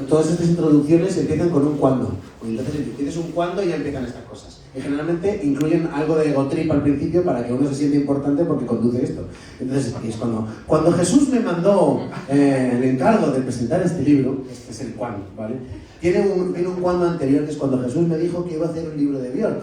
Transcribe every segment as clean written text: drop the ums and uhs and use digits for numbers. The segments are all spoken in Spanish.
Todas estas introducciones empiezan con un cuándo. Entonces tienes un cuándo y ya empiezan estas cosas. Y generalmente incluyen algo de ego trip al principio para que uno se sienta importante porque conduce esto. Entonces es cuando Jesús me mandó el encargo de presentar este libro, este es el cuándo, ¿vale? Tiene un cuándo anterior, que es cuando Jesús me dijo que iba a hacer un libro de Björk.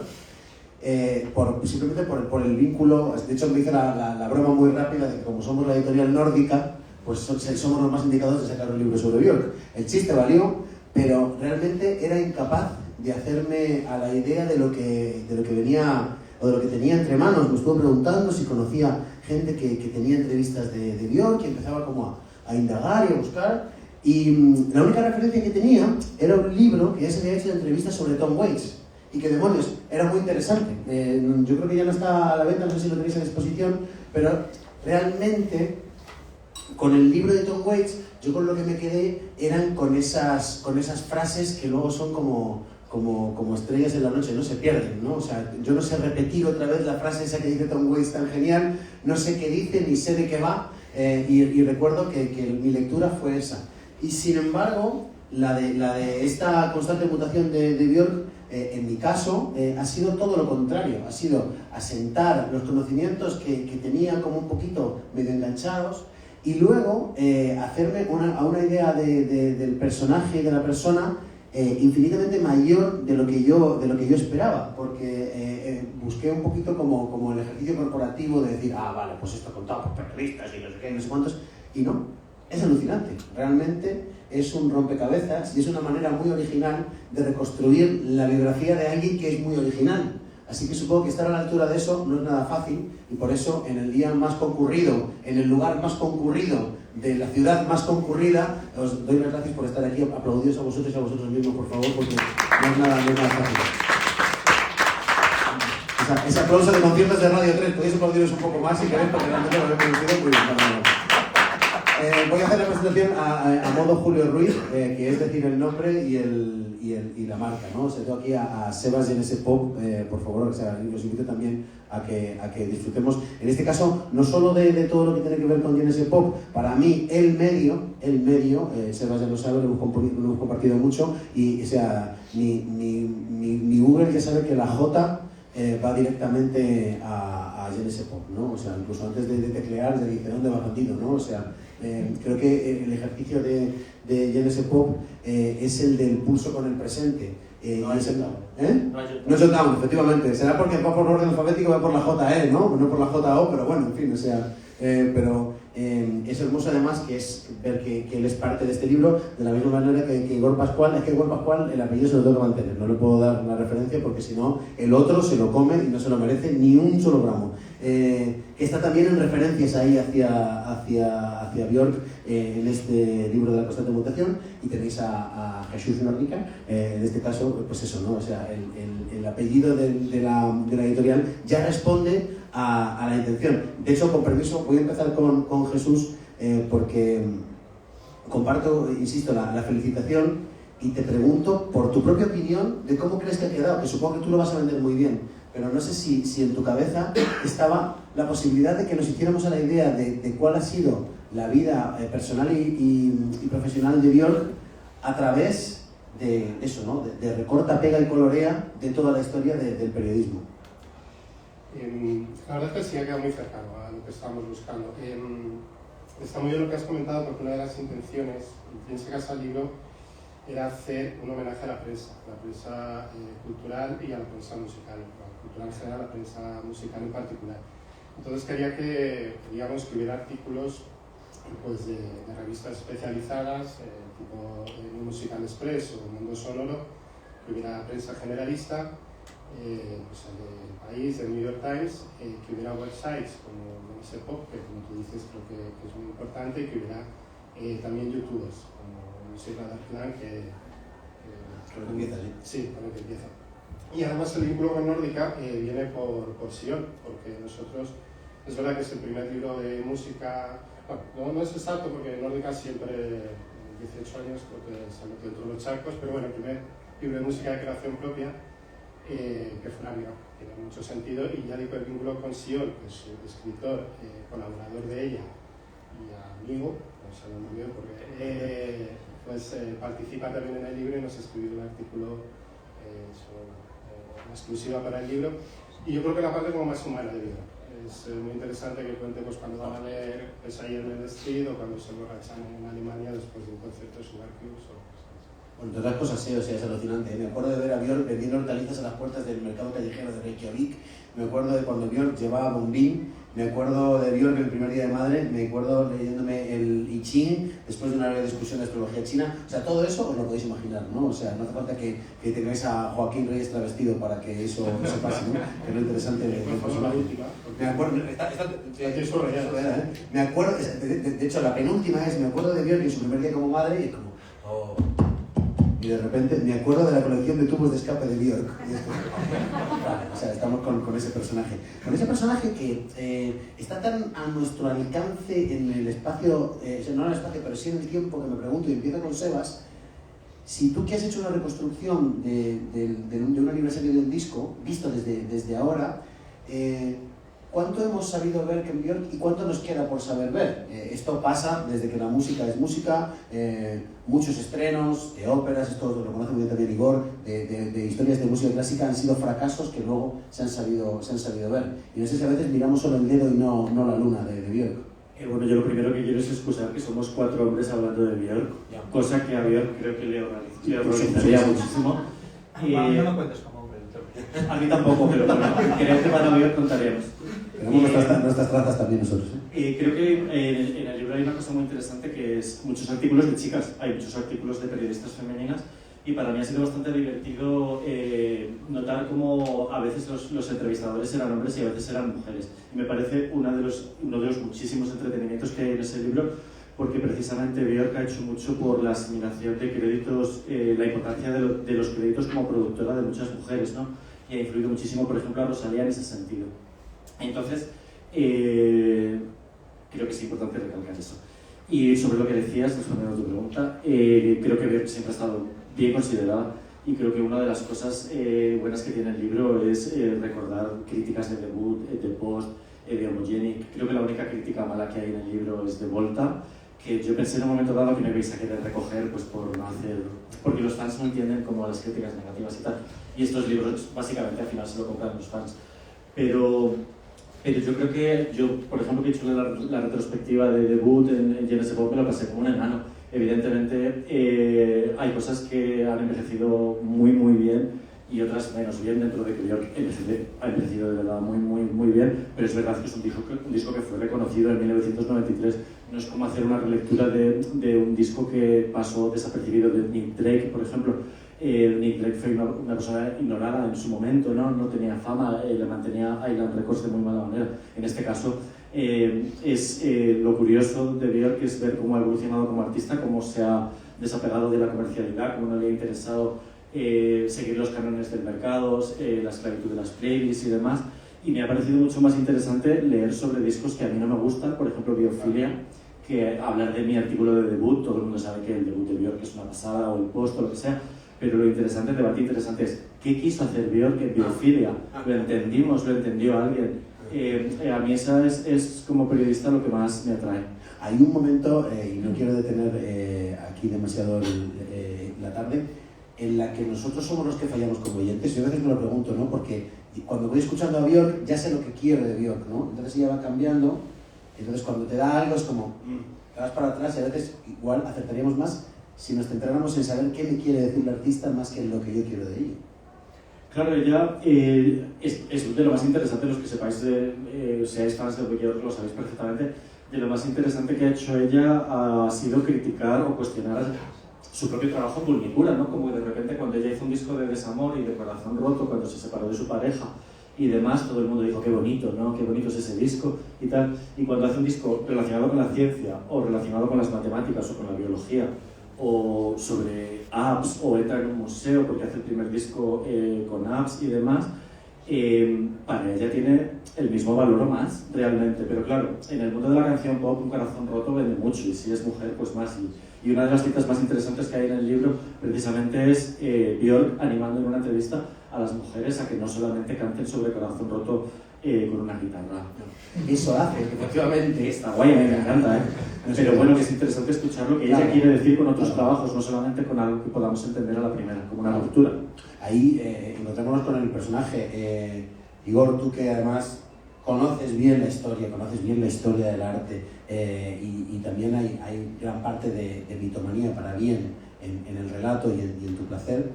Simplemente por el vínculo. De hecho me hice la broma muy rápida de que como somos la editorial nórdica, pues somos los más indicados de sacar un libro sobre Björk. El chiste valió, pero realmente era incapaz de hacerme a la idea de lo que venía o de lo que tenía entre manos. Me estuvo preguntando si conocía gente que tenía entrevistas de Björk, y empezaba como a indagar y a buscar, y la única referencia que tenía era un libro que ya se había hecho de entrevistas sobre Tom Waits, y que demonios, era muy interesante. Yo creo que ya no está a la venta, no sé si lo tenéis en exposición, pero realmente con el libro de Tom Waits, yo con lo que me quedé eran con esas frases que luego son como estrellas en la noche, no se pierden, ¿no? O sea, yo no sé repetir otra vez la frase esa que dice Tom Waits tan genial, no sé qué dice ni sé de qué va, y recuerdo que mi lectura fue esa. Y sin embargo, la de esta constante mutación de Björk, en mi caso, ha sido todo lo contrario. Ha sido asentar los conocimientos que tenía como un poquito medio enganchados, y luego hacerme a una idea del personaje y de la persona infinitamente mayor de lo que yo esperaba, porque busqué un poquito como el ejercicio corporativo de decir, vale, pues esto contado por periodistas y no sé qué, no sé cuántos, y no, es alucinante, realmente es un rompecabezas y es una manera muy original de reconstruir la biografía de alguien que es muy original. Así que supongo que estar a la altura de eso no es nada fácil, y por eso en el día más concurrido, en el lugar más concurrido, de la ciudad más concurrida, os doy las gracias por estar aquí. Aplaudidos a vosotros y a vosotros mismos, por favor, porque no es nada fácil. O sea, ese aplauso de conciertos de Radio 3, podéis aplaudiros un poco más si queréis, porque realmente lo habéis producido muy bien. Voy a hacer la presentación a modo Julio Ruiz, que es decir el nombre y la marca, ¿no? O sea, tengo aquí a Sebas GNS Pop, por favor, o sea, os invito también a que disfrutemos, en este caso, no solo de todo lo que tiene que ver con GNS Pop. Para mí, el medio, Sebas ya lo sabe, lo hemos compartido mucho, y o sea, mi Google ya sabe que la J va directamente a GNS Pop, ¿no? O sea, incluso antes de teclear, le dice, ¿dónde va bandido, no? O sea, creo que el ejercicio de GNS Pop es el del pulso con el presente. No es Jotdown, efectivamente. Será porque va por orden alfabético, va por la JE, ¿no? No por la JO, pero bueno, en fin, o sea, es hermoso además ver que él es parte de este libro, de la misma manera que Igor Pascual. Es que Igor Pascual, el apellido se lo tengo que mantener, no le puedo dar la referencia porque si no, el otro se lo come y no se lo merece ni un solo gramo. Que está también en referencias ahí hacia Björk en este libro de la constante mutación, y tenéis a Jesús Nórdica, en este caso, pues eso, ¿no? O sea, el apellido de la editorial ya responde a la intención. De hecho, con permiso, voy a empezar con Jesús, porque comparto, insisto, la felicitación, y te pregunto por tu propia opinión de cómo crees que ha quedado, que supongo que tú lo vas a vender muy bien. Pero no sé si en tu cabeza estaba la posibilidad de que nos hiciéramos a la idea de cuál ha sido la vida personal y profesional de Björk a través de eso, ¿no? De recorta, pega y colorea de toda la historia del periodismo. La verdad es que sí ha quedado muy cercano a lo que estábamos buscando. Está muy bien lo que has comentado, porque una de las intenciones intrínsecas al libro era hacer un homenaje a la prensa cultural y a la prensa musical. Cultural en general, la prensa musical en particular. Entonces quería que hubiera artículos pues, de revistas especializadas, tipo Musical Express o Mundo Sonoro, que hubiera prensa generalista, pues el del País, del New York Times, que hubiera websites como GNS Pop, que como tú dices creo que es muy importante, y que hubiera también youtubers, como Music Radar Clan, que empieza, sí, con lo que empieza. Y además el vínculo con Nórdica viene por Sion, porque nosotros, es verdad que es el primer libro de música, bueno, no es exacto porque Nórdica siempre, 18 años creo que se ha metido en todos los charcos, pero bueno, el primer libro de música de creación propia, que fuera Björk. Tiene mucho sentido, y ya digo, el vínculo con Sion, que es su escritor, colaborador de ella y amigo, no sé el nombre porque participa también en el libro y nos ha escribido un artículo una exclusiva para el libro. Y yo creo que la parte como más humana de Björk. Es muy interesante que cuente pues, cuando van a ver Pesadilla en el Street o cuando se borrachan en Alemania después de un concierto de Sugarcubes o cosas así. Bueno, entre otras cosas sí, o sea, es alucinante. Me acuerdo de ver a Björk vendiendo hortalizas a las puertas del mercado callejero de Reykjavik. Me acuerdo de cuando Björk llevaba bombín. Me acuerdo de Björk el primer día de madre. Me acuerdo leyéndome el I Ching después de una breve discusión de astrología china. O sea, todo eso os lo podéis imaginar, ¿no? O sea, no hace falta que tengáis a Joaquín Reyes travestido para que eso se pase, ¿no? Que es lo interesante del personaje. Me acuerdo, me acuerdo, de hecho la penúltima es, me acuerdo de Björk en su primer día como madre y es como, oh. Y de repente me acuerdo de la colección de tubos de escape de Björk. Y es como, vale, o sea, estamos con ese personaje. Con ese personaje que está tan a nuestro alcance en el espacio, no en el espacio, pero sí en el tiempo, que me pregunto, y empiezo con Sebas, si tú que has hecho una reconstrucción de un aniversario de un disco, visto desde ahora, ¿cuánto hemos sabido ver que en Björk y cuánto nos queda por saber ver? Esto pasa desde que la música es música, muchos estrenos de óperas, esto lo conoce muy bien también Igor, de historias de música clásica han sido fracasos que luego se han sabido ver. Y no sé si a veces miramos solo el dedo y no la luna de Björk. Bueno, yo lo primero que quiero es excusar que somos 4 hombres hablando de Björk, cosa que a Björk creo que le horrorizaría muchísimo. A mí no me cuentes como hombre. A mí tampoco, pero bueno, creo que para Björk contaremos. Tenemos nuestras trazas también nosotros. Creo que en el libro hay una cosa muy interesante que es muchos artículos de chicas, hay muchos artículos de periodistas femeninas y para mí ha sido bastante divertido notar cómo a veces los entrevistadores eran hombres y a veces eran mujeres. Y me parece uno de los muchísimos entretenimientos que hay en ese libro porque precisamente Björk ha hecho mucho por la asimilación de créditos, la importancia de los créditos como productora de muchas mujeres, ¿no? Y ha influido muchísimo, por ejemplo, a Rosalía en ese sentido. Entonces, creo que es importante recalcar eso. Y sobre lo que decías, respondiendo a tu pregunta, creo que Björk siempre ha estado bien considerada y creo que una de las cosas buenas que tiene el libro es recordar críticas de Debut, de Post, de Homogenic. Creo que la única crítica mala que hay en el libro es de Volta, que yo pensé en un momento dado que me vais a querer recoger pues, por no hacer... porque los fans no entienden como las críticas negativas y tal. Y estos libros básicamente al final se lo compran los fans. Pero yo creo que por ejemplo, que he hecho la retrospectiva de Debut en Genesis Pop, me lo pasé como un enano. Evidentemente hay cosas que han envejecido muy muy bien y otras menos bien dentro de que Björk ha envejecido de verdad muy bien, pero es verdad que es un disco que fue reconocido en 1993. No es como hacer una relectura de un disco que pasó desapercibido de Nick Drake, por ejemplo. Nick Drake fue una persona ignorada en su momento, no tenía fama, le mantenía Island Records de muy mala manera. En este caso, es lo curioso de Björk es ver cómo ha evolucionado como artista, cómo se ha desapegado de la comercialidad, cómo no le ha interesado seguir los cánones del mercado, la esclavitud de las playlists y demás. Y me ha parecido mucho más interesante leer sobre discos que a mí no me gustan, por ejemplo Biophilia, que hablar de mi artículo de debut. Todo el mundo sabe que el debut de Björk es una pasada, o el Post o lo que sea, pero lo interesante, el debate interesante es ¿qué quiso hacer Björk en Biophilia? ¿Lo entendimos? ¿Lo entendió alguien? A mí esa es como periodista lo que más me atrae. Hay un momento, y no quiero detener aquí demasiado la tarde, en la que nosotros somos los que fallamos como oyentes. Yo a veces me lo pregunto, ¿no? Porque cuando voy escuchando a Björk ya sé lo que quiero de Björk, ¿no? Entonces ella va cambiando, entonces cuando te da algo es como te vas para atrás y a veces igual acertaríamos más si nos centráramos en saber qué me quiere decir el artista más que en lo que yo quiero de ella. Claro, ella es de lo más interesante, los que sepáis, seáis fans de Björk, lo sabéis perfectamente, de lo más interesante que ha hecho ella ha sido criticar o cuestionar su propio trabajo con Nicura, ¿no? Como de repente cuando ella hizo un disco de desamor y de corazón roto, cuando se separó de su pareja y demás, todo el mundo dijo qué bonito, ¿no? Qué bonito es ese disco y tal. Y cuando hace un disco relacionado con la ciencia o relacionado con las matemáticas o con la biología o sobre apps o entra en un museo porque hace el primer disco con apps y demás, para ella tiene el mismo valor o más realmente, pero claro, en el mundo de la canción pop un corazón roto vende mucho y si es mujer pues más. Y una de las citas más interesantes que hay en el libro precisamente es Björk animando en una entrevista a las mujeres a que no solamente canten sobre corazón roto con una guitarra. Eso hace, efectivamente. Está guay, me encanta, ¿eh? Pero bueno, que es interesante escuchar lo que ella quiere decir con otros trabajos, no solamente con algo que podamos entender a la primera, como una ruptura. Ahí encontrémonos con el personaje. Igor, tú que además conoces bien la historia del arte, y también hay gran parte de mitomanía para bien en el relato y en tu placer.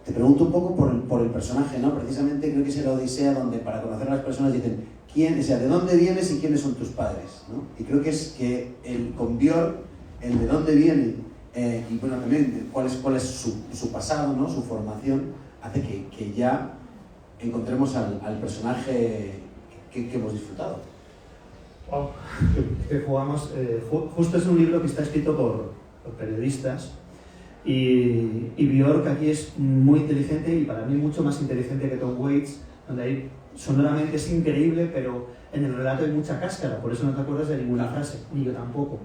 Te pregunto un poco por el personaje, ¿no? Precisamente creo que es la Odisea donde para conocer a las personas dicen de dónde vienes y quiénes son tus padres, ¿no? Y creo que es que con Björk, el de dónde viene y bueno, también cuál es su pasado, ¿no? Su formación, hace que ya encontremos al personaje que hemos disfrutado. Wow. Que jugamos, justo es un libro que está escrito por periodistas. Y Björk aquí es muy inteligente y para mí mucho más inteligente que Tom Waits, donde ahí sonoramente es increíble, pero en el relato hay mucha cáscara, por eso no te acuerdas de ninguna frase, ni yo tampoco,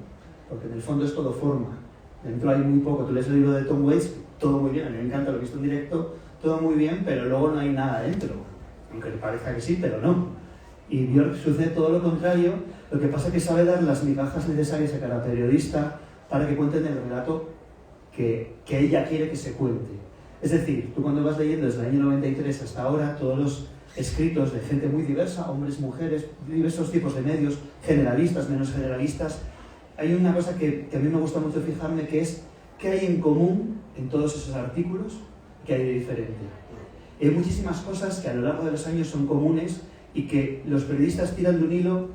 porque en el fondo es todo forma. Dentro hay muy poco, tú lees el libro de Tom Waits, todo muy bien, a mí me encanta, lo he visto en directo, todo muy bien, pero luego no hay nada dentro, aunque le parezca que sí, pero no. Y Björk sucede todo lo contrario, lo que pasa es que sabe dar las migajas necesarias a cada periodista para que cuenten el relato que ella quiere que se cuente. Es decir, tú cuando vas leyendo desde el año 93 hasta ahora, todos los escritos de gente muy diversa, hombres, mujeres, diversos tipos de medios, generalistas, menos generalistas, hay una cosa que a mí me gusta mucho fijarme, que es qué hay en común en todos esos artículos, que hay de diferente. Y hay muchísimas cosas que a lo largo de los años son comunes y que los periodistas tiran de un hilo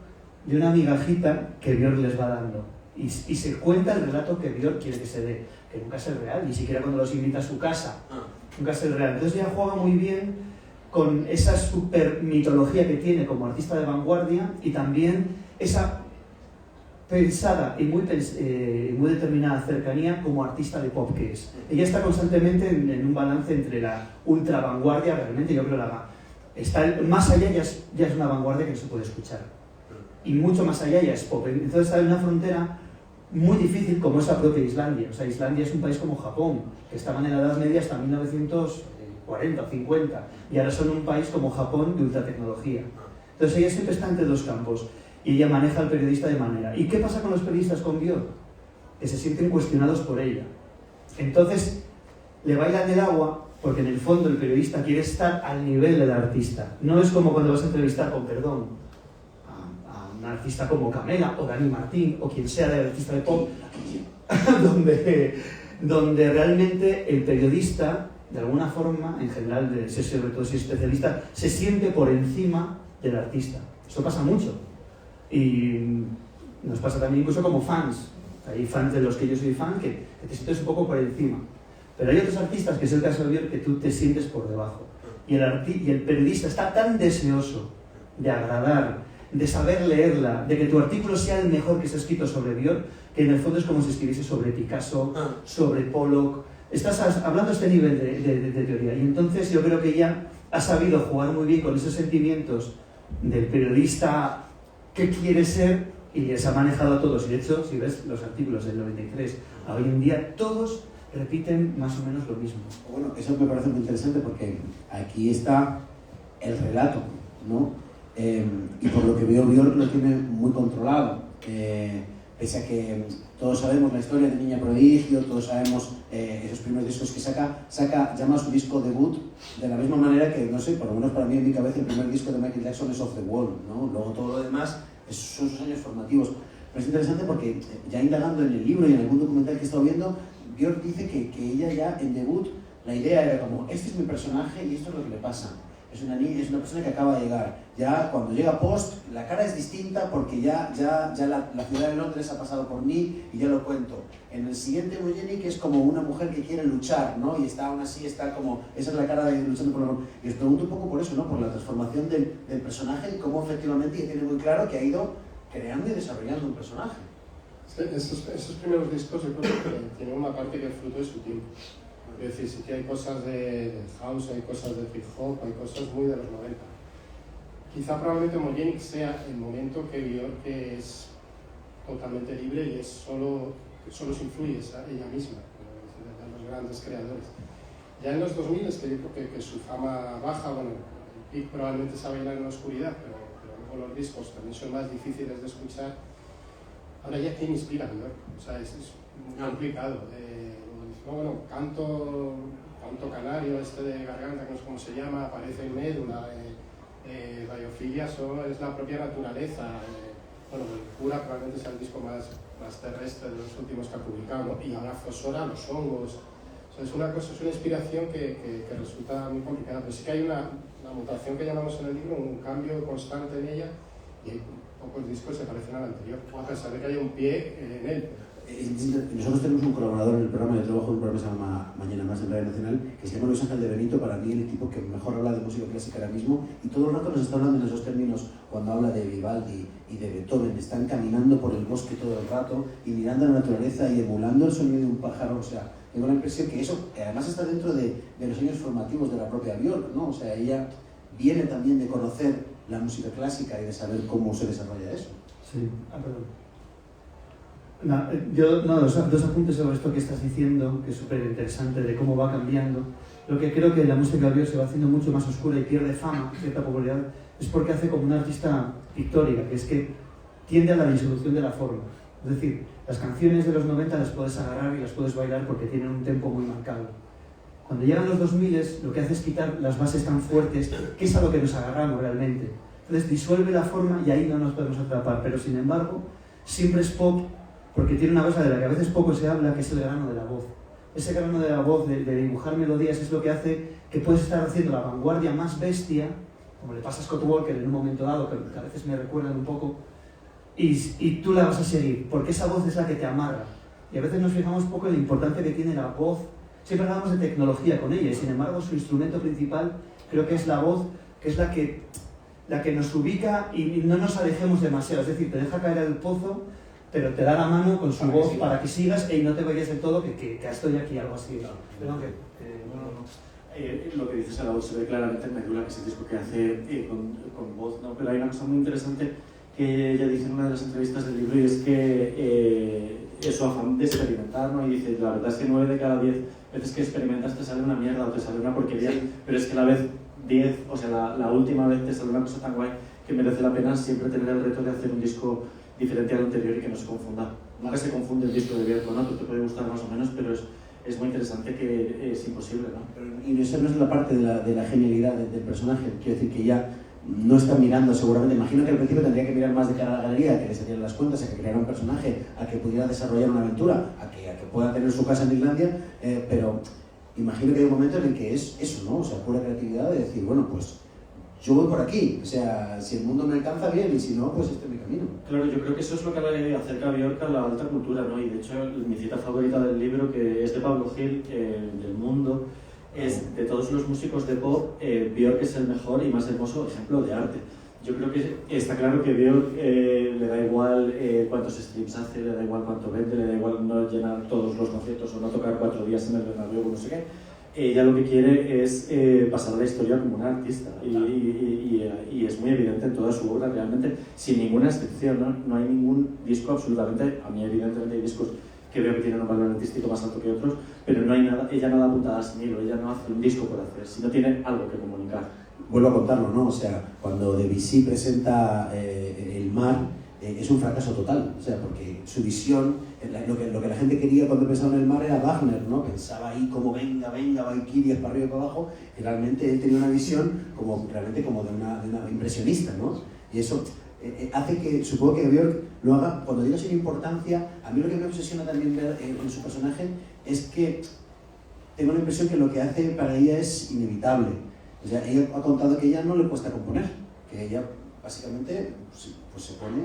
de una migajita que Björk les va dando. Y se cuenta el relato que Björk quiere que se dé, que nunca es el real, ni siquiera cuando los invita a su casa, nunca es el real. Entonces ella juega muy bien con esa super mitología que tiene como artista de vanguardia y también esa pensada y muy determinada cercanía como artista de pop que es. Ella está constantemente en un balance entre la ultra vanguardia, realmente yo creo más allá ya es una vanguardia que no se puede escuchar. Y mucho más allá ya es pop. Entonces está en una frontera muy difícil como es la propia Islandia. O sea, Islandia es un país como Japón, que estaban en la Edad Media hasta 1940 o 50, y ahora son un país como Japón de ultratecnología. Entonces ella siempre está entre dos campos, y ella maneja al periodista de manera. ¿Y qué pasa con los periodistas con Björk? Que se sienten cuestionados por ella. Entonces, le bailan el agua, porque en el fondo el periodista quiere estar al nivel del artista. No es como cuando vas a entrevistar, con perdón, un artista como Camela o Dani Martín o quien sea del artista de pop, donde realmente el periodista, de alguna forma, en general, sobre todo si es especialista, se siente por encima del artista. Esto pasa mucho. Y nos pasa también incluso como fans. Hay fans de los que yo soy fan que te sientes un poco por encima. Pero hay otros artistas, que es el caso de Björk, que tú te sientes por debajo. Y el periodista está tan deseoso de agradar, de saber leerla, de que tu artículo sea el mejor que se ha escrito sobre Björk, que en el fondo es como si escribiese sobre Picasso, sobre Pollock. Estás hablando a este nivel de teoría. Y entonces yo creo que ella ha sabido jugar muy bien con esos sentimientos del periodista que quiere ser y les ha manejado a todos. Y de hecho, si ves los artículos del 93 a hoy en día, todos repiten más o menos lo mismo. Bueno, eso me parece muy interesante porque aquí está el relato, ¿no? Y por lo que veo, Björk lo tiene muy controlado. Pese a que todos sabemos la historia de Niña Prodigio, todos sabemos esos primeros discos que llama su disco debut de la misma manera que, no sé, por lo menos para mí en mi cabeza el primer disco de Michael Jackson es Off the Wall, ¿no? Luego todo lo demás son sus años formativos. Pero es interesante porque ya indagando en el libro y en algún documental que he estado viendo, Björk dice que ella ya en debut la idea era como, este es mi personaje y esto es lo que le pasa. Es una persona que acaba de llegar. Ya cuando llega Post, la cara es distinta porque ya la ciudad de Londres ha pasado por mí y ya lo cuento. En el siguiente Eugenie, que es como una mujer que quiere luchar, ¿no? Y está aún así, está como, esa es la cara de luchando por lo. Y os pregunto un poco por eso, ¿no? Por la transformación del personaje y cómo efectivamente ella tiene muy claro que ha ido creando y desarrollando un personaje. Esos primeros discos yo creo que tienen una parte que es fruto de su tiempo. Es decir, sí que hay cosas de house, hay cosas de hip hop, hay cosas muy de los 90. Quizá probablemente Homogenic sea el momento que Björk es totalmente libre y solo se influye ella misma, de los grandes creadores. Ya en los 2000 es que yo creo que su fama baja, bueno, el pic probablemente se baila en la oscuridad, pero luego los discos también son más difíciles de escuchar. Ahora ya quién inspira a Björk, o sea, es muy complicado. Bueno, canto canario, este de garganta, que no sé cómo se llama, aparece en médula, radiofilia, es la propia naturaleza. Bueno, el cura probablemente sea el disco más terrestre de los últimos que ha publicado, ¿no? Y ahora Fosora, los hongos. O sea, es una inspiración que resulta muy complicada, pero sí que hay una mutación que llamamos en el libro, un cambio constante en ella, y hay pocos discos que se parecen al anterior, a pesar de que haya un pie en él. Nosotros tenemos un colaborador en el programa, yo trabajo en un programa que se llama Mañana Más en Radio Nacional, que se llama Luis Ángel de Benito, para mí el tipo que mejor habla de música clásica ahora mismo, y todo el rato nos está hablando en esos términos cuando habla de Vivaldi y de Beethoven. Están caminando por el bosque todo el rato y mirando a la naturaleza y emulando el sonido de un pájaro. O sea, tengo la impresión que eso además está dentro de los años formativos de la propia Björk, ¿no? O sea, ella viene también de conocer la música clásica y de saber cómo se desarrolla eso. Sí, perdón. Dos apuntes sobre esto que estás diciendo, que es súper interesante, de cómo va cambiando. Lo que creo que la música de Björk se va haciendo mucho más oscura y pierde fama, cierta popularidad, es porque hace como una artista pictórica, que es que tiende a la disolución de la forma. Es decir, las canciones de los 90 las puedes agarrar y las puedes bailar porque tienen un tempo muy marcado. Cuando llegan los 2000 lo que hace es quitar las bases tan fuertes, que es a lo que nos agarramos realmente. Entonces disuelve la forma y ahí no nos podemos atrapar, pero sin embargo siempre es pop, porque tiene una cosa de la que a veces poco se habla, que es el grano de la voz. Ese grano de la voz, de dibujar melodías, es lo que hace que puedes estar haciendo la vanguardia más bestia, como le pasa a Scott Walker en un momento dado, que a veces me recuerdan un poco, y tú la vas a seguir, porque esa voz es la que te amarra. Y a veces nos fijamos poco en la importancia que tiene la voz. Siempre hablamos de tecnología con ella, y sin embargo su instrumento principal creo que es la voz, que es la que nos ubica y no nos alejemos demasiado. Es decir, te deja caer al pozo, pero te da la mano con su voz para que sigas y no te vayas del todo, que estoy aquí, algo así. Perdón, lo que dices a la voz se ve claramente en Medula, que es el disco que hace con voz, ¿no? Pero hay una cosa muy interesante que ella dice en una de las entrevistas del libro, y es que es su afán de experimentar, ¿no? Y dice, la verdad es que 9 de cada 10 veces que experimentas te sale una mierda o te sale una porquería, sí, pero es que la vez 10, o sea, la última vez te sale una cosa tan guay que merece la pena siempre tener el reto de hacer un disco diferente al anterior y que no se confunda. Nunca se confunde el disco de Björk con otro, te puede gustar más o menos, pero es muy interesante, que es imposible, ¿no? Y esa no es la parte de la genialidad del personaje. Quiero decir que ya no está mirando, seguramente, imagino que al principio tendría que mirar más de cara a la galería, a que le salieran las cuentas, a que creara un personaje, a que pudiera desarrollar una aventura, a que pueda tener su casa en Islandia, pero imagino que hay un momento en el que es eso, ¿no? O sea, pura creatividad de decir, bueno, pues yo voy por aquí, o sea, si el mundo me alcanza bien y si no, pues este es mi camino. Claro, yo creo que eso es lo que acerca a Björk a la alta cultura, ¿no? Y de hecho, mi cita favorita del libro, que es de Pablo Gil, del Mundo, es de todos los músicos de pop, Björk es el mejor y más hermoso ejemplo de arte. Yo creo que está claro que Björk le da igual cuántos streams hace, le da igual cuánto vende, le da igual no llenar todos los conciertos o no tocar 4 días en el Bernabéu o no sé qué. Ella lo que quiere es pasar a la historia como una artista y es muy evidente en toda su obra, realmente, sin ninguna excepción, ¿no? No hay ningún disco absolutamente, a mí evidentemente hay discos que veo que tienen un valor artístico más alto que otros, pero no hay nada, ella no da puntadas sin hilo, ella no hace un disco por hacer, sino tiene algo que comunicar. Vuelvo a contarlo, ¿no? O sea, cuando Debussy presenta El mar, es un fracaso total, o sea, porque su visión, lo que la gente quería cuando pensaba en el mar era Wagner, ¿no? Pensaba ahí como venga, valquirias para arriba y para abajo, y realmente él tenía una visión realmente como de una impresionista, ¿no? Y eso hace que, supongo que Björk lo haga, cuando digo sin importancia, a mí lo que me obsesiona también ver en su personaje es que tengo la impresión que lo que hace para ella es inevitable. O sea, ella ha contado que a ella no le cuesta componer, que ella básicamente pues se pone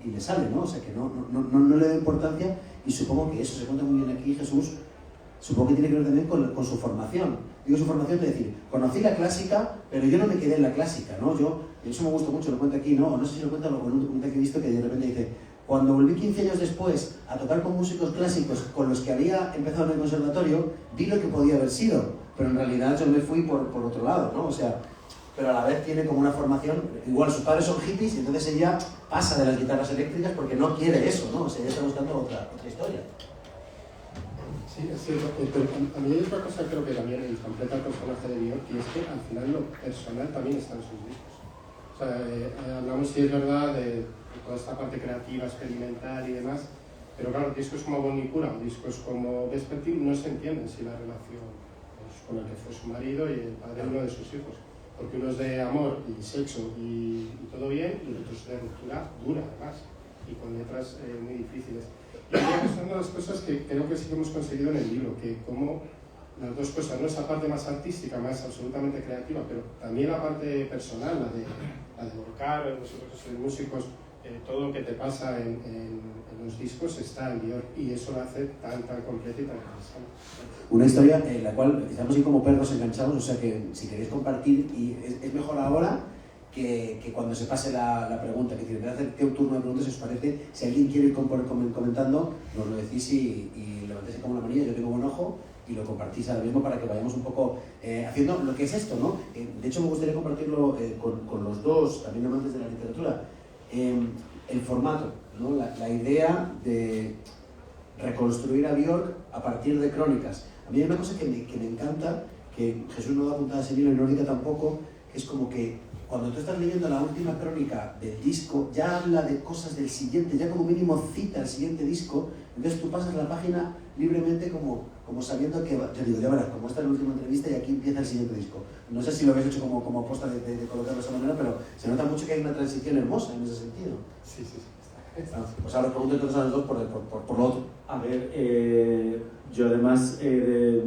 y le sale, ¿no? O sea, que no le da importancia, y supongo que eso se cuenta muy bien aquí, Jesús, supongo que tiene que ver también con su formación. Digo su formación de decir, conocí la clásica, pero yo no me quedé en la clásica, ¿no? Eso me gusta mucho, lo cuento aquí, ¿no? O no sé si lo cuenta en un documental que he visto, que de repente dice, cuando volví 15 años después a tocar con músicos clásicos con los que había empezado en el conservatorio, vi lo que podía haber sido, pero en realidad yo me fui por otro lado, ¿no? O sea, pero a la vez tiene como una formación, igual sus padres son hippies, y entonces ella pasa de las guitarras eléctricas porque no quiere eso, ¿no? O sea, ella está buscando otra historia. Sí, es cierto, pero a mí hay otra cosa creo que también completa el personaje de Björk, y es que al final lo personal también está en sus discos. O sea, hablamos, si es verdad, de toda esta parte creativa, experimental y demás, pero claro, discos como Bonicura o discos como Vespertine no se entienden sin la relación pues, con el que fue su marido y el padre de uno de sus hijos. Porque uno es de amor y sexo y todo bien, y el otro es de ruptura dura además, y con letras muy difíciles. Y creo que son una de las cosas que creo que sí que hemos conseguido en el libro, que como las dos cosas, no esa parte más artística, más absolutamente creativa, pero también la parte personal, la de volcar, nosotros que somos músicos, todo lo que te pasa en los discos está en Björk, y eso lo hace tan completa y tan interesante. Una historia en la cual estamos ahí como perros enganchados, o sea que si queréis compartir, y es mejor ahora que cuando se pase la pregunta, que decir, voy a hacer un turno de preguntas, si os parece, si alguien quiere ir comentando, nos lo decís y levantéis como la manilla, yo tengo buen ojo, y lo compartís ahora mismo para que vayamos un poco haciendo lo que es esto, ¿no? De hecho me gustaría compartirlo con los dos, también amantes de la literatura, el formato, ¿no? La idea de reconstruir a Björk a partir de crónicas. A mí hay una cosa que me encanta, que Jesús no da puntada a ese libro y Nórdica tampoco, que es como que cuando tú estás leyendo la última crónica del disco, ya habla de cosas del siguiente, ya como mínimo cita el siguiente disco, entonces tú pasas la página libremente como sabiendo que, yo digo, ya verás, como esta es la última entrevista y aquí empieza el siguiente disco. No sé si lo habéis hecho como aposta de colocarlo de esa manera, pero se nota mucho que hay una transición hermosa en ese sentido. Sí. Pues ahora os pregunto entonces a los dos por lo otro. A ver, yo además de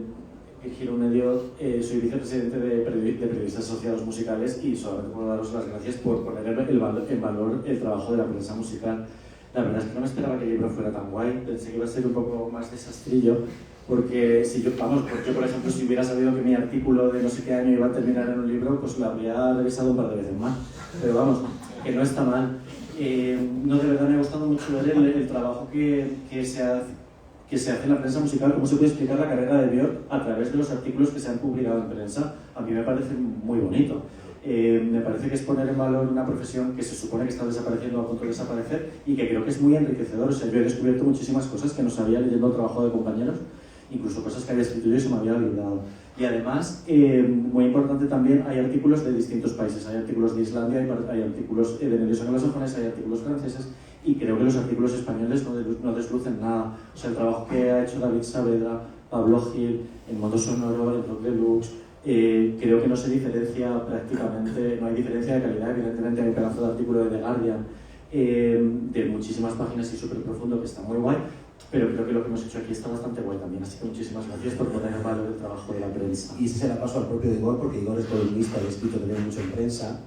dirigir un medio, soy vicepresidente de Periodistas Asociados Musicales, y solamente puedo daros las gracias por poner en valor el trabajo de la prensa musical. La verdad es que no me esperaba que el libro fuera tan guay, pensé que iba a ser un poco más desastrillo, porque si yo, por ejemplo, si hubiera sabido que mi artículo de no sé qué año iba a terminar en un libro, pues lo habría revisado un par de veces más. Pero vamos, que no está mal. No, de verdad me ha gustado mucho ver el trabajo que se hace en la prensa musical, cómo se puede explicar la carrera de Björk a través de los artículos que se han publicado en prensa. A mí me parece muy bonito. Me parece que es poner en valor una profesión que se supone que está desapareciendo o a punto de desaparecer, y que creo que es muy enriquecedor. O sea, yo he descubierto muchísimas cosas que no sabía leyendo el trabajo de compañeros, incluso cosas que había escrito yo y se me había olvidado. Y además, muy importante también, hay artículos de distintos países. Hay artículos de Islandia, hay artículos de medios anglosajones, hay artículos franceses, y creo que los artículos españoles no deslucen nada. O sea, el trabajo que ha hecho David Saavedra, Pablo Gil, en Mundo Sonoro, en Rock Deluxe, creo que no se diferencia prácticamente, no hay diferencia de calidad. Evidentemente hay un pedazo de artículo de The Guardian de muchísimas páginas y súper profundo que está muy guay, pero creo que lo que hemos hecho aquí está bastante guay también, así que muchísimas gracias por poner en valor el trabajo de la prensa. Y ese se la paso al propio Igor, porque Igor es columnista y ha escrito también mucho en prensa.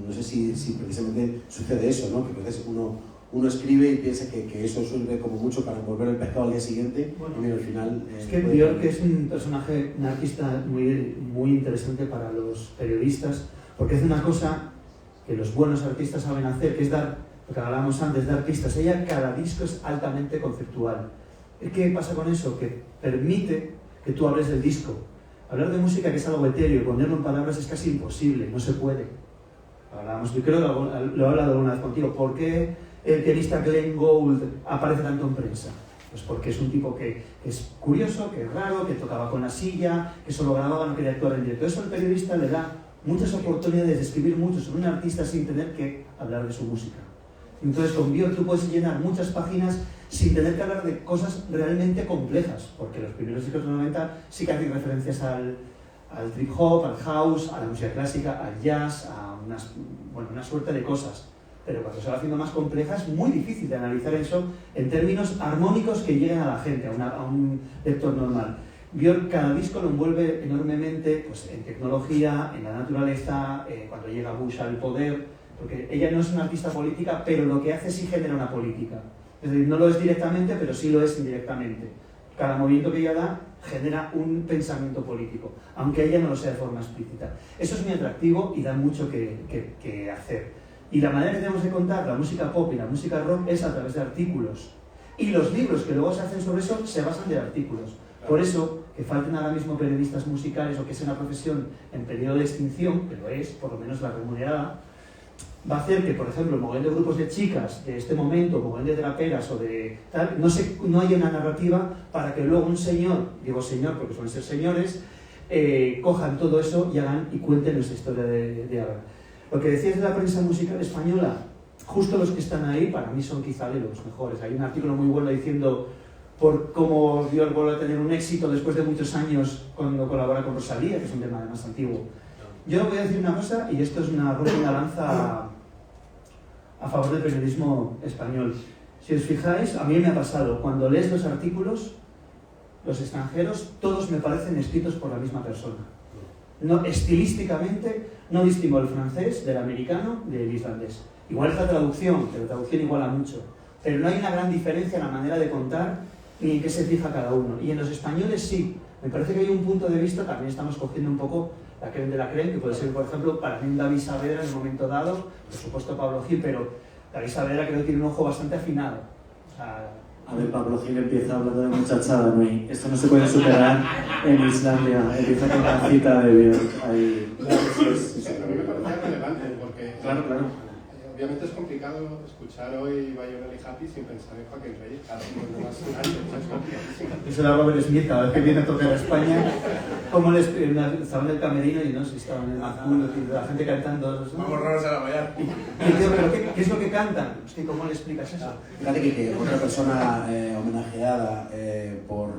No sé si precisamente sucede eso, ¿no? Que a veces uno escribe y piensa que eso sirve como mucho para envolver el pescado al día siguiente, y al final... es que Björk es un personaje, un artista muy interesante para los periodistas, porque hace una cosa que los buenos artistas saben hacer, que es dar, lo que hablábamos antes, dar pistas. Cada disco es altamente conceptual. ¿Qué pasa con eso? Que permite que tú hables del disco. Hablar de música, que es algo etéreo, y ponerlo en palabras es casi imposible, no se puede. Yo creo que lo he hablado alguna vez contigo. ¿Por qué el pianista Glenn Gould aparece tanto en prensa? Pues porque es un tipo que es curioso, que es raro, que tocaba con la silla, que solo grababa, no quería actuar en directo. Eso al periodista le da muchas oportunidades de escribir mucho sobre un artista sin tener que hablar de su música. Entonces con Björk tú puedes llenar muchas páginas sin tener que hablar de cosas realmente complejas, porque los primeros discos de los 90 sí que hacen referencias al trip hop, al house, a la música clásica, al jazz, a una suerte de cosas. Pero cuando se va haciendo más compleja es muy difícil de analizar eso en términos armónicos que lleguen a la gente, a un lector normal. Björk cada disco lo envuelve enormemente pues, en tecnología, en la naturaleza, cuando llega Bush al poder, porque ella no es una artista política, pero lo que hace sí genera una política. Es decir, no lo es directamente, pero sí lo es indirectamente. Cada movimiento que ella da genera un pensamiento político, aunque ella no lo sea de forma explícita. Eso es muy atractivo y da mucho que hacer. Y la manera que tenemos de contar la música pop y la música rock es a través de artículos. Y los libros que luego se hacen sobre eso se basan de artículos. Por eso, que falten ahora mismo periodistas musicales o que sea una profesión en periodo de extinción, pero es, por lo menos la remunerada, va a hacer que, por ejemplo, mogollón de grupos de chicas de este momento, mogollón de traperas o de tal, no haya una narrativa para que luego un señor, digo señor porque suelen ser señores, cojan todo eso y cuenten esa historia de ahora. Lo que decías de la prensa musical española, justo los que están ahí para mí son quizá de los mejores. Hay un artículo muy bueno diciendo por cómo Björk vuelve a tener un éxito después de muchos años cuando colabora con Rosalía, que es un tema más antiguo. Yo voy a decir una cosa, y esto es una lanza a favor del periodismo español. Si os fijáis, a mí me ha pasado, cuando lees los artículos, los extranjeros, todos me parecen escritos por la misma persona. No, estilísticamente, no distingo el francés del americano del islandés. Igual es la traducción, pero la traducción iguala mucho. Pero no hay una gran diferencia en la manera de contar ni en qué se fija cada uno. Y en los españoles sí. Me parece que hay un punto de vista, también estamos cogiendo un poco la creen de la creen, que puede ser, por ejemplo, para mí David Saavedra en un momento dado, por supuesto Pablo Gil, pero David Saavedra creo que tiene un ojo bastante afinado. O sea, a ver, Pablo Gil empieza hablando de muchachada, ¿no? Y esto no se puede superar en Islandia. Empieza con la cita de Björk ahí. A mí me parecía relevante porque Claro. obviamente es complicado escuchar hoy Bayonel y Happy sin pensar en Joaquín Reyes, claro, como más un año, es complicadísimo. eso era Robert Smith, cada vez que viene a tocar a España, como estaban en el camerino y no sé si estaban en el azul, la gente cantando. Vamos raros a la mañana. ¿Pero qué es lo que cantan? Hostia, ¿cómo le explicas eso? Fíjate que otra persona homenajeada por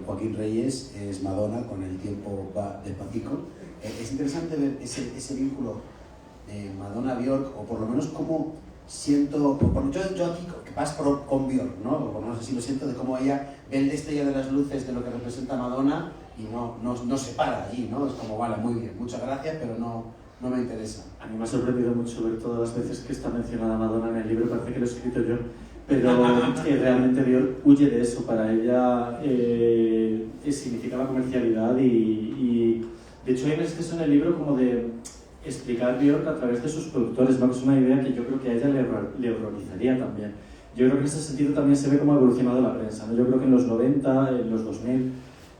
Joaquín Reyes es Madonna, con El tiempo va despacito. Es interesante ver ese vínculo de Madonna-Björk, o por lo menos cómo siento, yo aquí que vas con Björk, ¿no? O por lo menos así lo siento, de cómo ella ve el destello de las luces de lo que representa Madonna y no se para allí, ¿no? Es como, vale, muy bien, muchas gracias, pero no me interesa. A mí me ha sorprendido mucho ver todas las veces que está mencionada Madonna en el libro, parece que lo he escrito yo, pero realmente Björk huye de eso. Para ella significa la comercialidad y de hecho hay un exceso en el libro como de explicar Björk a través de sus productores, ¿no? Que es una idea que yo creo que a ella le horrorizaría también. Yo creo que en ese sentido también se ve cómo ha evolucionado la prensa, ¿no? Yo creo que en los 90, en los 2000,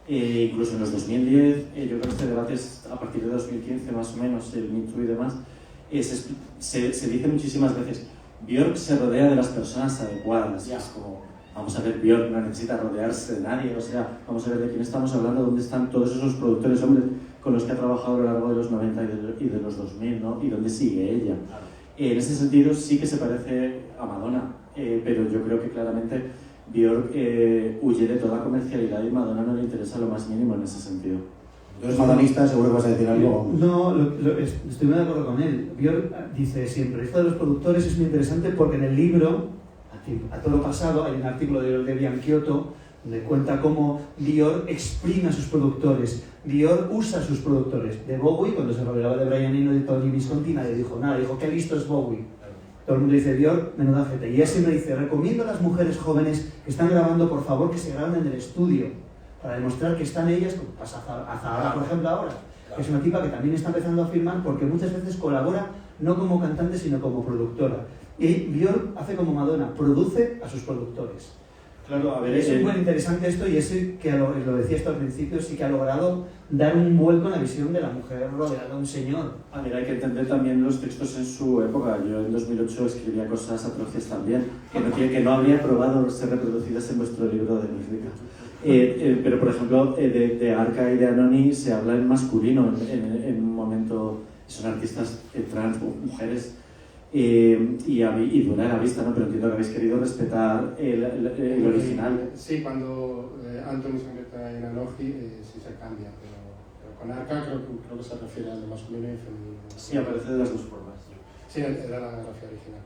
incluso en los 2010, yo creo que este debate es a partir de 2015 más o menos, el Me Too y demás, se dice muchísimas veces, Björk se rodea de las personas adecuadas. Ya. Es como, vamos a ver, Björk no necesita rodearse de nadie, o sea, vamos a ver de quién estamos hablando, dónde están todos esos productores hombres con los que ha trabajado a lo largo de los 90 y de los 2000, ¿no? Y dónde sigue ella. En ese sentido sí que se parece a Madonna, pero yo creo que claramente Björk huye de toda comercialidad y Madonna no le interesa lo más mínimo en ese sentido. Tú eres madonista, seguro que vas a decir algo. No, estoy muy de acuerdo con él. Björk dice siempre, esto de los productores es muy interesante porque en el libro, a todo lo pasado, hay un artículo de Bianchiotto donde cuenta cómo Björk exprime a sus productores. Björk usa a sus productores. De Bowie, cuando se rodeaba de Brian Eno y de Tony Visconti, nadie dijo nada, dijo, qué listo es Bowie. Todo el mundo dice, Björk, menuda gente. Y ella siempre dice, recomiendo a las mujeres jóvenes que están grabando, por favor, que se graben en el estudio, para demostrar que están ellas, como pasa a Zahara, por ejemplo, ahora, que es una tipa que también está empezando a firmar porque muchas veces colabora no como cantante, sino como productora. Y Björk hace como Madonna, produce a sus productores. Claro, a ver, Es muy interesante esto y ese que lo decía esto al principio, sí que ha logrado dar un vuelco en la visión de la mujer rodeada de un señor. a ver, hay que entender también los textos en su época. Yo en 2008 escribía cosas atroces también, que no habría probado ser reproducidas en vuestro libro de música. Pero, por ejemplo, de Arca y de Anony se habla en masculino en un momento. Son artistas trans, mujeres. Y duele a la vista, ¿no? Pero entiendo que habéis querido respetar el original. Sí, cuando Anthony se convierte en Anoji, sí se cambia, pero con Arca creo que se refiere al de masculino y femenino. Sí, aparece de las dos formas. Sí, era la grafía original.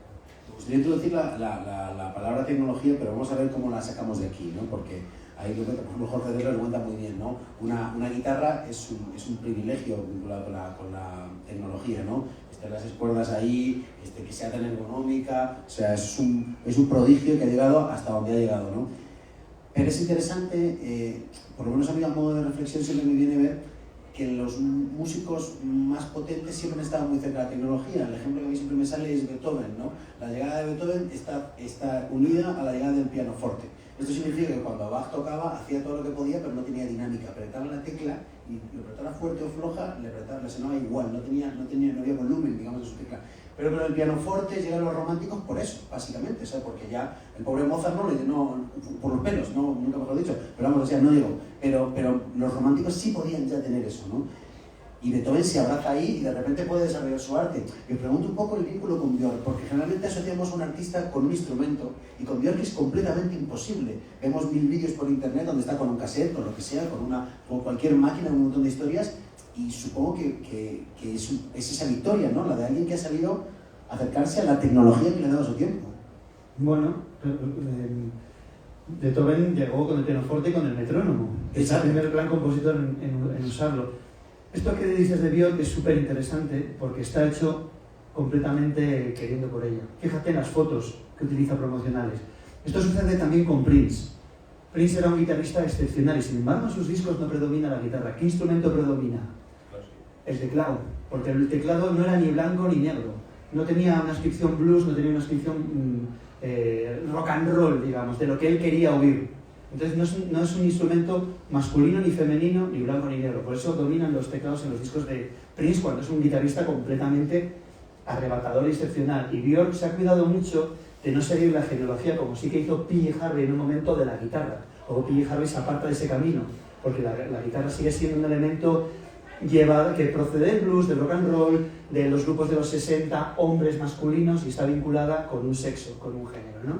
Me gustaría introducir la palabra tecnología, pero vamos a ver cómo la sacamos de aquí, ¿no? Porque ahí, por ejemplo, Jorge Delo lo cuenta muy bien, ¿no? Una guitarra es un privilegio vinculado con la tecnología, ¿no? Las cuerdas ahí, que sea tan ergonómica, o sea, es un prodigio que ha llegado hasta donde ha llegado, ¿no? Pero es interesante, por lo menos a mí a modo de reflexión siempre me viene a ver que los músicos más potentes siempre han estado muy cerca de la tecnología. El ejemplo que a mí siempre me sale es Beethoven, ¿no? La llegada de Beethoven está unida a la llegada del pianoforte. Esto significa que cuando Bach tocaba, hacía todo lo que podía, pero no tenía dinámica. Apretaba la tecla y lo apretara fuerte o floja, le sonaba igual, no había volumen, digamos, de su tecla. Pero con el pianoforte llegan los románticos por eso, básicamente, ¿sabes? Porque ya el pobre Mozart no le llenó por los pelos, ¿no? Nunca mejor dicho, pero vamos, o sea, no digo, pero los románticos sí podían ya tener eso, ¿no? Y Beethoven se abraza ahí y de repente puede desarrollar su arte. Me pregunto un poco el vínculo con Björk, porque generalmente asociamos a un artista con un instrumento y con Björk es completamente imposible. Vemos 1000 vídeos por internet donde está con un cassette, con lo que sea, con cualquier máquina, un montón de historias, y supongo que es esa victoria, ¿no? La de alguien que ha sabido acercarse a la tecnología que le ha dado su tiempo. Bueno, Beethoven llegó con el pianoforte y con el metrónomo. Es el primer gran compositor en usarlo. Esto que dices de Björk es súper interesante porque está hecho completamente queriendo por ella. Fíjate en las fotos que utiliza promocionales. Esto sucede también con Prince. Prince era un guitarrista excepcional y sin embargo en sus discos no predomina la guitarra. ¿Qué instrumento predomina? El teclado, porque el teclado no era ni blanco ni negro. No tenía una inscripción blues, no tenía una inscripción rock and roll, digamos, de lo que él quería oír. Entonces no es un instrumento masculino ni femenino, ni blanco ni negro. Por eso dominan los teclados en los discos de Prince cuando es un guitarrista completamente arrebatador y excepcional. Y Björk se ha cuidado mucho de no seguir la genealogía como sí que hizo P.J. Harvey en un momento de la guitarra. Luego P.J. Harvey se aparta de ese camino, porque la guitarra sigue siendo un elemento que procede del blues, del rock and roll, de los grupos de los 60, hombres masculinos, y está vinculada con un sexo, con un género, ¿no?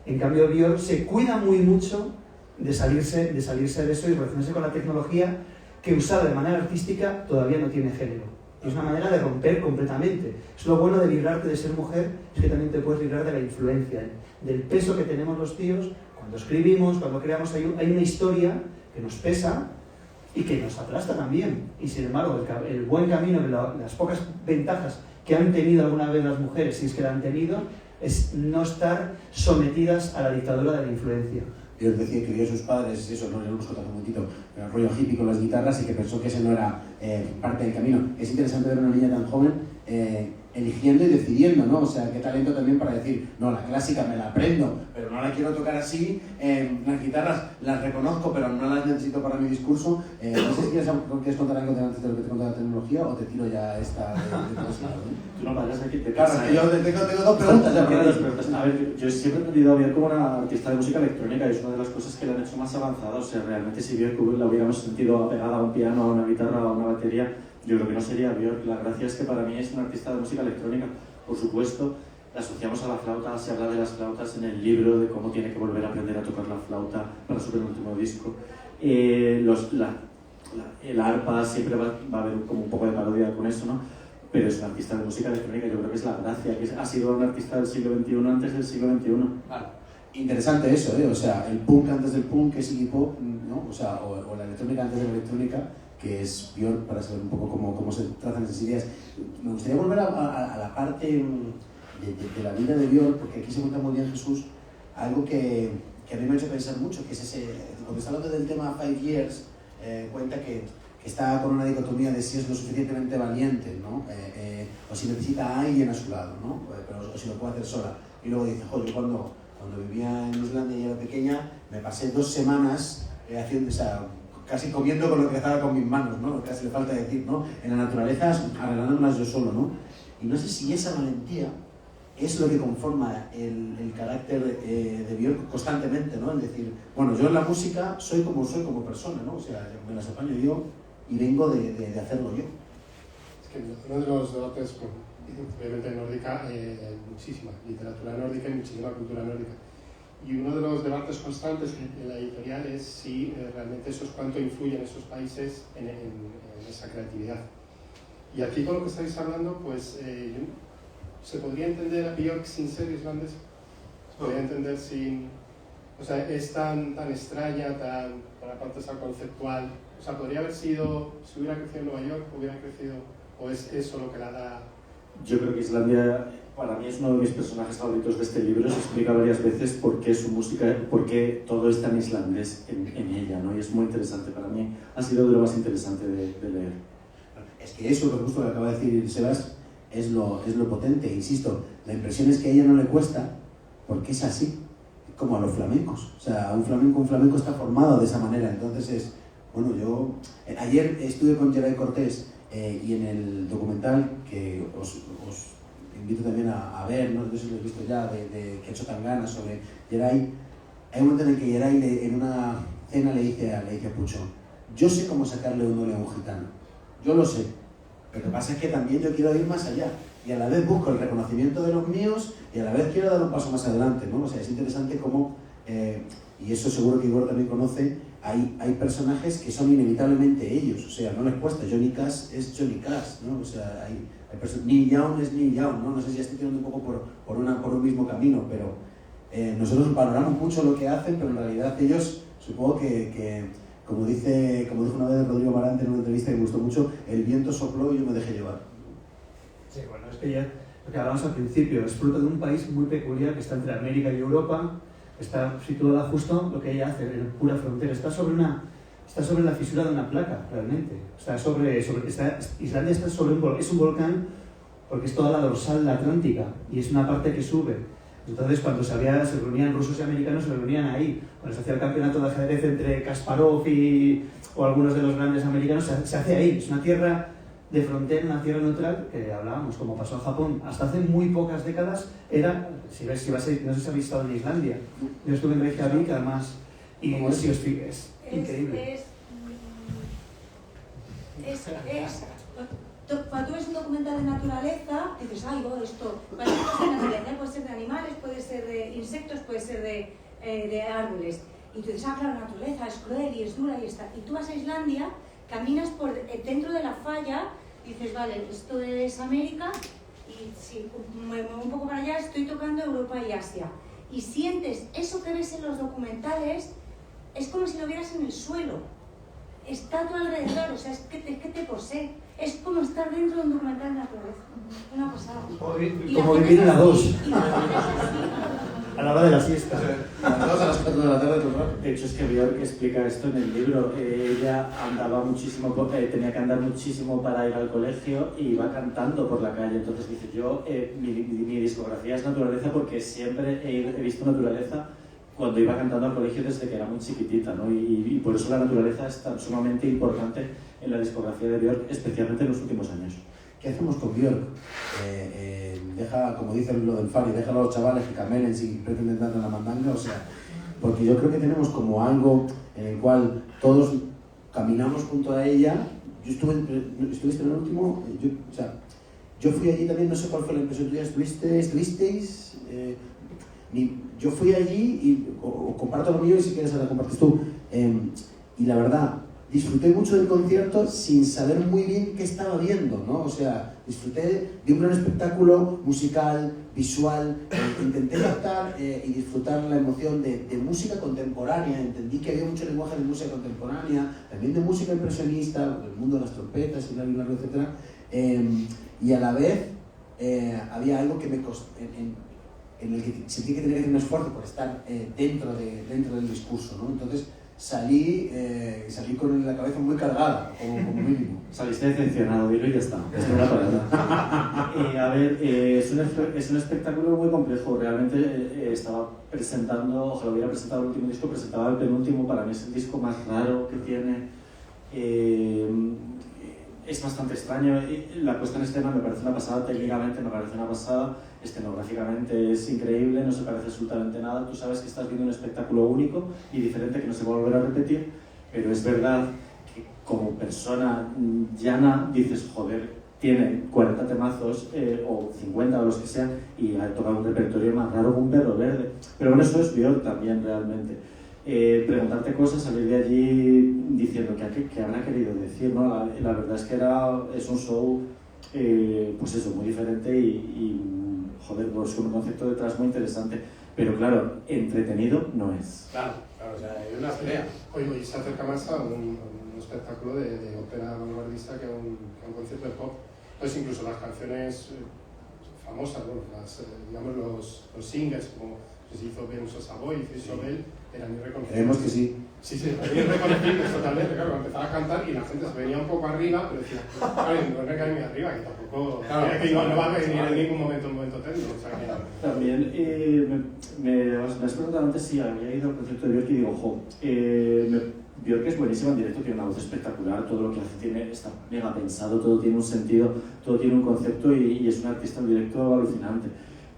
En cambio, Björk se cuida muy mucho de salirse de eso y relacionarse con la tecnología que, usada de manera artística, todavía no tiene género. Es una manera de romper completamente. Es lo bueno de librarte de ser mujer, es que también te puedes librar de la influencia, del peso que tenemos los tíos cuando escribimos, cuando creamos. Hay una historia que nos pesa y que nos aplasta también. Y sin embargo, el buen camino, las pocas ventajas que han tenido alguna vez las mujeres, si es que la han tenido, es no estar sometidas a la dictadura de la influencia. Dios decía que vio a sus padres, eso, no, yo lo hemos contado un momentito, el rollo hippie con las guitarras y que pensó que ese no era parte del camino. Es interesante ver a una niña tan joven eligiendo y decidiendo, ¿no? O sea, qué talento también para decir, no, la clásica me la aprendo, pero no la quiero tocar así, las guitarras las reconozco, pero no las necesito para mi discurso. No sé si quieres contar algo antes de lo que te contaba la tecnología o te tiro ya esta de Tú no paras aquí, te claro, que yo tengo dos preguntas ya. A ver, yo siempre he entendido a Björk como una artista de música electrónica y es una de las cosas que le han hecho más avanzada. O sea, realmente si Björk la hubiéramos sentido apegada a un piano, a una guitarra, a una batería, yo creo que no sería Björk. La gracia es que para mí es una artista de música electrónica. Por supuesto, la asociamos a la flauta, se habla de las flautas en el libro, de cómo tiene que volver a aprender a tocar la flauta para su penúltimo disco. El arpa siempre va a haber como un poco de parodia con eso, ¿no? Pero es un artista de música electrónica, yo creo que es la gracia, que ha sido un artista del siglo XXI antes del siglo XXI. Claro. Interesante eso, ¿eh? O sea, el punk antes del punk, que es Iggy Pop, ¿no? O sea, o la electrónica antes de la electrónica, que es Björk, para saber un poco cómo se trazan esas ideas. Me gustaría volver a la parte de la vida de Björk, porque aquí se cuenta muy bien, Jesús, algo que a mí me ha hecho pensar mucho, que es ese, cuando está hablando del tema 5 Years, cuenta que está con una dicotomía de si es lo suficientemente valiente, ¿no? O si necesita a alguien a su lado, ¿no? O si lo puede hacer sola. Y luego dice, joder, yo cuando vivía en Islandia y era pequeña, me pasé 2 semanas haciendo, o sea, casi comiendo con lo que estaba con mis manos, ¿no? Casi le falta decir, ¿no? En la naturaleza, arreglándolas yo solo, ¿no? Y no sé si esa valentía es lo que conforma el carácter de Björk constantemente, ¿no? Es decir, bueno, yo en la música soy como persona, ¿no? O sea, me las apaño yo y vengo de hacerlo yo. Es que uno de los debates, obviamente nórdica, muchísima literatura nórdica y muchísima cultura nórdica. Y uno de los debates constantes en la editorial es si realmente eso es cuánto influye en esos países en esa creatividad. Y aquí con lo que estáis hablando, pues se podría entender a Björk sin ser islandesa. Se podría entender sin... O sea, es tan extraña, por la parte esa conceptual. O sea, podría haber sido, si hubiera crecido en Nueva York, hubiera crecido, o es eso lo que la da... Yo creo que Islandia, para mí, es uno de mis personajes favoritos de este libro. Se explica varias veces por qué su música, por qué todo es tan islandés en ella, ¿no? Y es muy interesante. Para mí ha sido de lo más interesante de leer. Es que eso, lo justo que acaba de decir Sebas, es lo potente. Insisto, la impresión es que a ella no le cuesta, porque es así. como a los flamencos. O sea, un flamenco está formado de esa manera. Entonces bueno, yo ayer estuve con Geray Cortés y en el documental que os invito también a ver, no sé si lo habéis visto ya, que ha hecho Tangana sobre Geray. Hay un momento en el que Geray en una cena le dice a Pucho: yo sé cómo sacarle un ole a un gitano, yo lo sé. Lo que pasa es que también yo quiero ir más allá y a la vez busco el reconocimiento de los míos y a la vez quiero dar un paso más adelante, ¿no? O sea, es interesante cómo, y eso seguro que Igor también conoce, hay personajes que son inevitablemente ellos, o sea, no les cuesta. Johnny Cash es Johnny Cash, ¿no? O sea, hay Neil Young es Neil Young, ¿no? No sé si ya estoy tirando un poco por un mismo camino, pero nosotros valoramos mucho lo que hacen, pero en realidad ellos, supongo que como dijo una vez Rodrigo Marante en una entrevista que me gustó mucho, el viento sopló y yo me dejé llevar. Sí, bueno, es que ya lo que hablábamos al principio, es fruto de un país muy peculiar que está entre América y Europa, está situada justo lo que ella hace, en pura frontera, está sobre la fisura de una placa, realmente. Islandia está sobre es un volcán porque es toda la dorsal atlántica y es una parte que sube. Entonces, cuando se reunían rusos y americanos, se reunían ahí. Cuando se hacía el campeonato de ajedrez entre Kasparov o algunos de los grandes americanos, se hace ahí. Es una tierra de frontera, una tierra neutral, que hablábamos, como pasó en Japón. Hasta hace muy pocas décadas era, no sé si habéis estado en Islandia. Yo estuve en Reykjavik, además, y si os fijáis, es increíble. Cuando tú ves un documental de naturaleza, dices, ay, esto puede ser de naturaleza, puede ser de animales, puede ser de insectos, puede ser de árboles. Y tú dices, claro, la naturaleza es cruel y es dura y está. Y tú vas a Islandia, caminas por dentro de la falla, dices, vale, esto es América, y si me muevo un poco para allá, estoy tocando Europa y Asia. Y sientes eso que ves en los documentales, es como si lo vieras en el suelo. Está a tu alrededor, o sea, es que te posee. Es como estar dentro de un documental de naturaleza. Una pasada. Como vivir en la 2. A la hora de la siesta. A las 4 de la tarde, De hecho, es que Björk explica esto en el libro. Ella andaba muchísimo, tenía que andar muchísimo para ir al colegio y iba cantando por la calle. Entonces dice, yo, mi discografía es naturaleza porque siempre he visto naturaleza cuando iba cantando al colegio desde que era muy chiquitita, ¿no? Y por eso la naturaleza es tan sumamente importante en la discografía de Björk, especialmente en los últimos años. ¿Qué hacemos con Björk? Deja, como dice lo del Fari, déjalo a los chavales que camelen si pretenden darle la mandanga, o sea, porque yo creo que tenemos como algo en el cual todos caminamos junto a ella. ¿Estuviste en el último? Yo fui allí también, no sé cuál fue la impresión tuya, ¿estuvisteis? Yo fui allí y comparto lo mío y si quieres la compartes tú. Y la verdad, disfruté mucho del concierto sin saber muy bien qué estaba viendo, ¿no? O sea, disfruté de un gran espectáculo musical, visual, intenté captar y disfrutar la emoción de música contemporánea. Entendí que había mucho lenguaje de música contemporánea, también de música impresionista, del mundo de las trompetas y largo, etc. Y a la vez había algo que me costó, en el que sentí que tenía que hacer un esfuerzo por estar dentro del discurso, ¿no? Entonces salí con la cabeza muy cargada, como mínimo. Saliste decepcionado, dilo y ya está. Es una palabra. A ver, es un espectáculo muy complejo. Realmente estaba presentando, ojalá hubiera presentado el último disco, presentaba el penúltimo. Para mí es el disco más raro que tiene. Es bastante extraño. La puesta en escena me parece una pasada, técnicamente me parece una pasada, escenográficamente es increíble, no se parece absolutamente nada. Tú sabes que estás viendo un espectáculo único y diferente que no se va a volver a repetir, pero es verdad que como persona llana dices, joder, tiene 40 temazos o 50 o los que sean y ha tocado un repertorio más raro que un perro verde. Pero bueno, eso es Björk también realmente. Preguntarte cosas, salir de allí diciendo qué habrá querido decir, ¿no? La verdad es que es un show pues eso, muy diferente y joder, pues con un concepto detrás muy interesante, pero claro, entretenido no es. Claro, o sea, hay una pelea. Oye, y se acerca más a un espectáculo de ópera vanguardista que a un concierto de pop. Entonces incluso las canciones famosas, bueno, digamos los singles, como se hizo Venus a Savoy, Isobel, eran irreconocibles. Creemos que sí. Sí, bien reconocibles totalmente, claro, empezaba a cantar y la gente se venía un poco arriba, pero decía, claro, no me cae muy arriba, que tampoco, claro, que no va a venir en ningún momento un momento técnico, o sea que... También me has preguntado antes si había ido al concierto de Björk y digo, ojo, Björk es buenísima en directo, tiene una voz espectacular, todo lo que hace está mega pensado, todo tiene un sentido, todo tiene un concepto y es un artista en directo alucinante.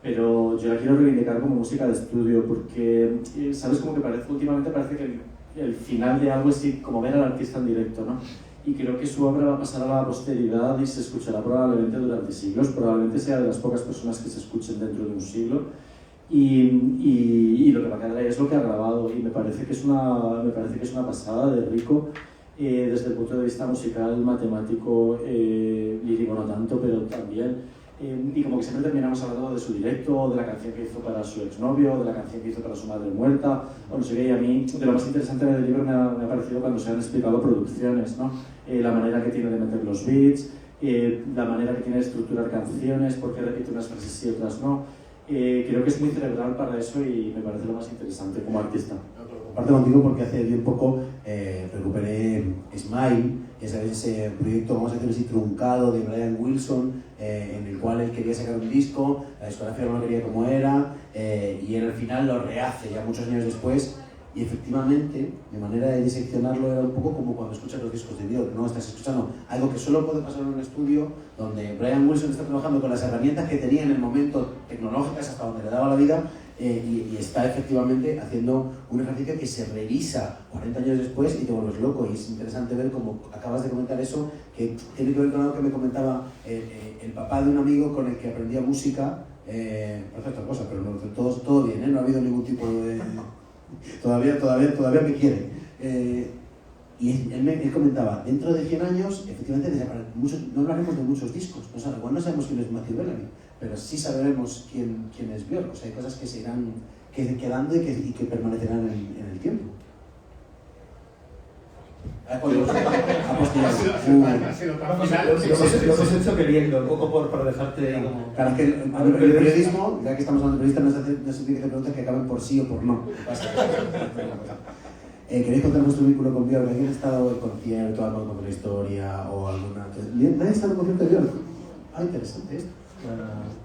Pero yo la quiero reivindicar como música de estudio porque, ¿sabes? Como que últimamente parece que el final de algo es como ver al artista en directo, ¿no? Y creo que su obra va a pasar a la posteridad y se escuchará probablemente durante siglos, probablemente sea de las pocas personas que se escuchen dentro de un siglo. Y lo que va a quedar ahí es lo que ha grabado y me parece que es una pasada de rico desde el punto de vista musical, matemático, lírico no tanto, pero también. Y como que siempre terminamos hablando de su directo, de la canción que hizo para su exnovio, de la canción que hizo para su madre muerta, o no sé qué, y a mí de lo más interesante del libro me ha parecido cuando se han explicado producciones, ¿no? La manera que tiene de meter los beats, la manera que tiene de estructurar canciones, por qué repite unas frases sí y otras no. Creo que es muy cerebral para eso y me parece lo más interesante como artista. Comparto contigo porque hace bien poco recuperé Smile, que es ese proyecto, vamos a decir así, truncado de Brian Wilson, en el cual él quería sacar un disco, la discografía no lo quería como era, y él al final lo rehace ya muchos años después. Y efectivamente, mi manera de diseccionarlo era un poco como cuando escuchas los discos de Björk, ¿no? Estás escuchando algo que solo puede pasar en un estudio donde Brian Wilson está trabajando con las herramientas que tenía en el momento, tecnológicas hasta donde le daba la vida, y está efectivamente haciendo un ejercicio que se revisa 40 años después y te vuelves loco. Y es interesante ver cómo acabas de comentar eso, que tiene que ver con algo que me comentaba el papá de un amigo con el que aprendía música, parece otra cosa, pero no, todo bien, no ha habido ningún tipo de... Todavía me quiere. Y él comentaba, dentro de 100 años, efectivamente, no hablaremos de muchos discos. No sabemos quién es Matthew Bellamy, pero sí sabremos quién es Björk. O sea, hay cosas que se irán quedando y que permanecerán en el tiempo. Lo hemos hecho queriendo, un poco por dejarte como... Claro, es que el periodismo, ya que estamos hablando de periodistas, no se tiene que hacer preguntas que acaben por sí o por no. ¿Queréis contar vuestro vínculo con Björk? ¿Alguien ha estado en concierto, algo con la historia o alguna...? ¿Nadie ha estado en concierto de Björk? Ah, interesante esto.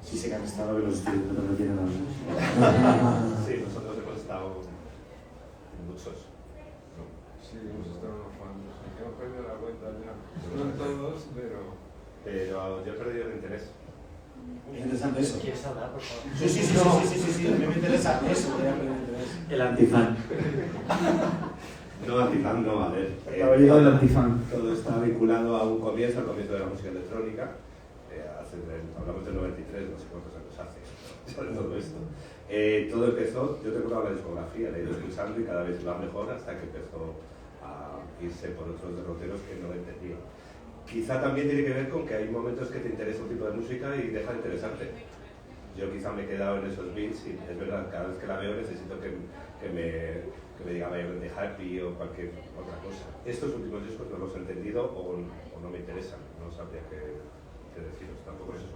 Sí, sé que han estado en los estudios, pero no tienen nada. Sí, nosotros hemos estado en muchos. Sí, hemos estado unos cuantos. Hemos perdido la cuenta ya. No todos, pero yo he perdido el interés. Es interesante eso. ¿Quieres hablar, por favor? Sí, a mí me interesa eso. El antifan. No, antifan, no, a ver. Ha llegado el antifan. Todo está vinculado a un comienzo, al comienzo de la música electrónica. Hablamos del 93, no sé cuántos años hace, sobre todo esto. Todo empezó, yo tengo una discografía, la he ido escuchando y cada vez va mejor hasta que empezó a irse por otros derroteros que no entendía. Quizá también tiene que ver con que hay momentos que te interesa un tipo de música y deja de interesarte. Yo quizá me he quedado en esos beats y es verdad, cada vez que la veo necesito que me diga de Happy o cualquier otra cosa. Estos últimos discos no los he entendido o no me interesan, no sabría qué deciros, tampoco es eso.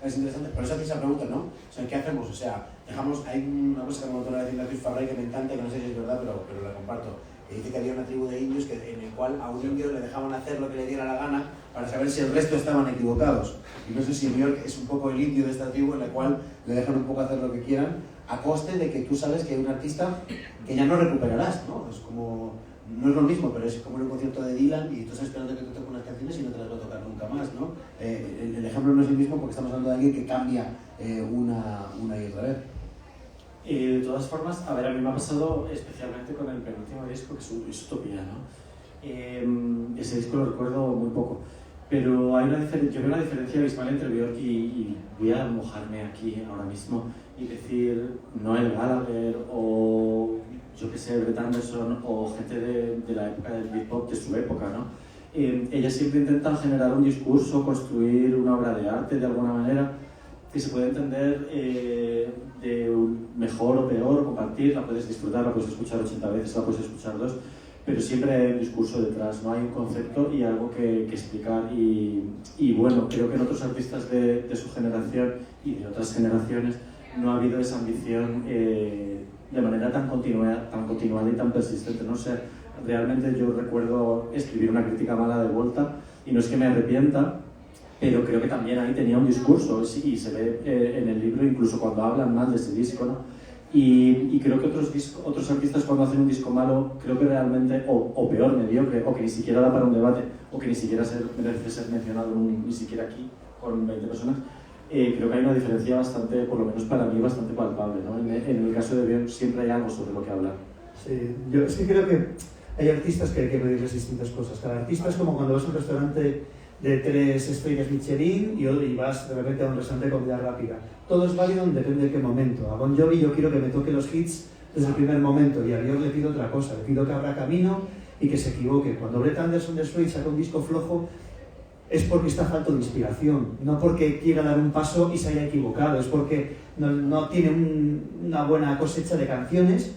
Es interesante, por eso hacéis esa pregunta, ¿no? O sea, ¿qué hacemos? O sea, hay una cosa que me contó la vecina Luis Farray que me encanta, que no sé si es verdad, pero la comparto. Que dice que había una tribu de indios en el cual a un indio le dejaban hacer lo que le diera la gana para saber si el resto estaban equivocados. Y no sé si Björk es un poco el indio de esta tribu en la cual le dejan un poco hacer lo que quieran a coste de que tú sabes que hay un artista que ya no recuperarás, ¿no? Es como... No es lo mismo, pero es como en un concierto de Dylan y tú estás esperando que te toque unas canciones y no te las va a tocar nunca más, ¿no? El ejemplo no es el mismo porque estamos hablando de alguien que cambia una y otra vez. De todas formas, a ver, a mí me ha pasado especialmente con el penúltimo disco, que es Utopía, ¿no? Ese disco lo recuerdo muy poco, pero hay yo veo una diferencia abismal entre Björk y voy a mojarme aquí ahora mismo y decir Noel Gallagher o yo que sé, Brett Anderson o gente de la época del Britpop, de su época, ¿no? Ellas siempre intentan generar un discurso, construir una obra de arte de alguna manera que se puede entender de un mejor o peor, compartir, la puedes disfrutar, la puedes escuchar 80 veces, la puedes escuchar 2, pero siempre hay un discurso detrás, ¿no? Hay un concepto y algo que explicar y bueno, creo que en otros artistas de su generación y de otras generaciones no ha habido esa ambición de manera tan continuada y tan persistente. No sé, realmente yo recuerdo escribir una crítica mala de Volta y no es que me arrepienta, pero creo que también ahí tenía un discurso y se ve en el libro incluso cuando hablan mal de ese disco, ¿no? Y creo que otros artistas cuando hacen un disco malo, creo que realmente, o peor, mediocre, o que ni siquiera da para un debate, o que ni siquiera merece ser mencionado ni siquiera aquí con 20 personas, creo que hay una diferencia bastante, por lo menos para mí, bastante palpable, ¿no? En el caso de Björk siempre hay algo sobre lo que hablar. Sí, yo sí creo que hay artistas que hay que medirles distintas cosas. Cada artista es como cuando vas a un restaurante de 3 estrellas Michelin y vas de repente a un restaurante de comida rápida. Todo es válido, depende de qué momento. A Bon Jovi yo quiero que me toque los hits desde el primer momento y a Björk le pido otra cosa, le pido que abra camino y que se equivoque. Cuando Brett Anderson de Suede saca un disco flojo es porque está falto de inspiración, no porque quiera dar un paso y se haya equivocado, es porque no tiene una buena cosecha de canciones,